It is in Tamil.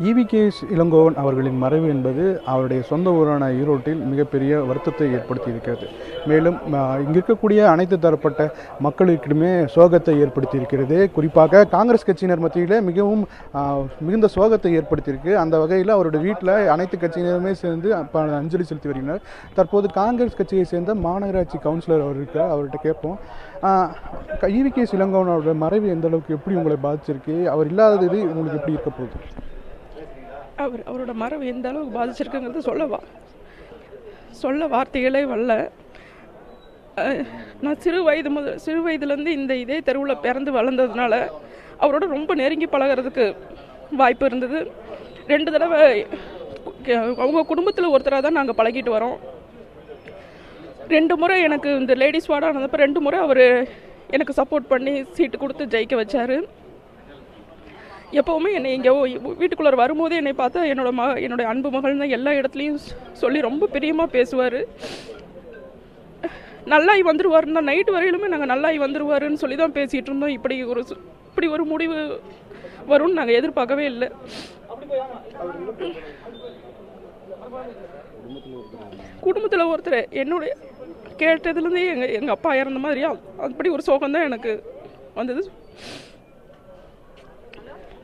ஈவி.கே. இளங்கோவன் அவர்களின் மறைவு என்பது அவருடைய சொந்த ஊரான ஈரோட்டில் மிகப்பெரிய வருத்தத்தை ஏற்படுத்தி இருக்கிறது. மேலும் இங்கு இருக்கக்கூடிய அனைத்து தரப்பட்ட மக்களுக்கிடமே சோகத்தை ஏற்படுத்தி இருக்கிறது. குறிப்பாக காங்கிரஸ் கட்சியினர் மத்தியில் மிகுந்த சோகத்தை ஏற்படுத்தியிருக்கு. அந்த வகையில் அவருடைய வீட்டில் அனைத்து கட்சியினருமே சேர்ந்து அஞ்சலி செலுத்தி வருகின்றனர். தற்போது காங்கிரஸ் கட்சியை சேர்ந்த மாநகராட்சி கவுன்சிலர் அவர் இருக்கார், அவர்கிட்ட கேட்போம். ஈவி.கே. இளங்கோவன் அவருடைய மறைவு எந்த அளவுக்கு எப்படி உங்களை பாதிச்சிருக்கு, அவர் இல்லாதது உங்களுக்கு எப்படி இருக்க போகுது? அவரோட மறைவு எந்த அளவுக்கு பாதிச்சிருக்குங்கிறது சொல்ல வார்த்தைகளே வரல. நான் சிறு வயதுலேருந்து இதே தெருவில் பிறந்து வளர்ந்ததுனால அவரோட ரொம்ப நெருங்கி பழகிறதுக்கு வாய்ப்பு இருந்தது. 2 தடவை அவங்க குடும்பத்தில் ஒருத்தராக தான் நாங்கள் பழகிட்டு வரோம். 2 முறை எனக்கு இந்த லேடிஸ் வார்டு ஆனதப்போ 2 முறை அவர் எனக்கு சப்போர்ட் பண்ணி சீட்டு கொடுத்து ஜெயிக்க வச்சார். எப்போவுமே என்னை இங்கே வீட்டுக்குள்ளே வரும்போதே என்னை பார்த்தா என்னோட அன்பு மகள்னு எல்லா இடத்துலையும் சொல்லி ரொம்ப பிரியமாக பேசுவார். நல்லாய் வந்துடுவாருன்னா நைட்டு வரையிலுமே நாங்கள் நல்லாய் வந்துடுவாருன்னு சொல்லி தான் பேசிகிட்டு இருந்தோம். இப்படி ஒரு முடிவு வரும்னு நாங்கள் எதிர்பார்க்கவே இல்லை. குடும்பத்தில் ஒருத்தர் என்னுடைய கேட்டதுலேருந்தே எங்கள் அப்பா இறந்த மாதிரியா அப்படி ஒரு சோகம் தான் எனக்கு வந்தது.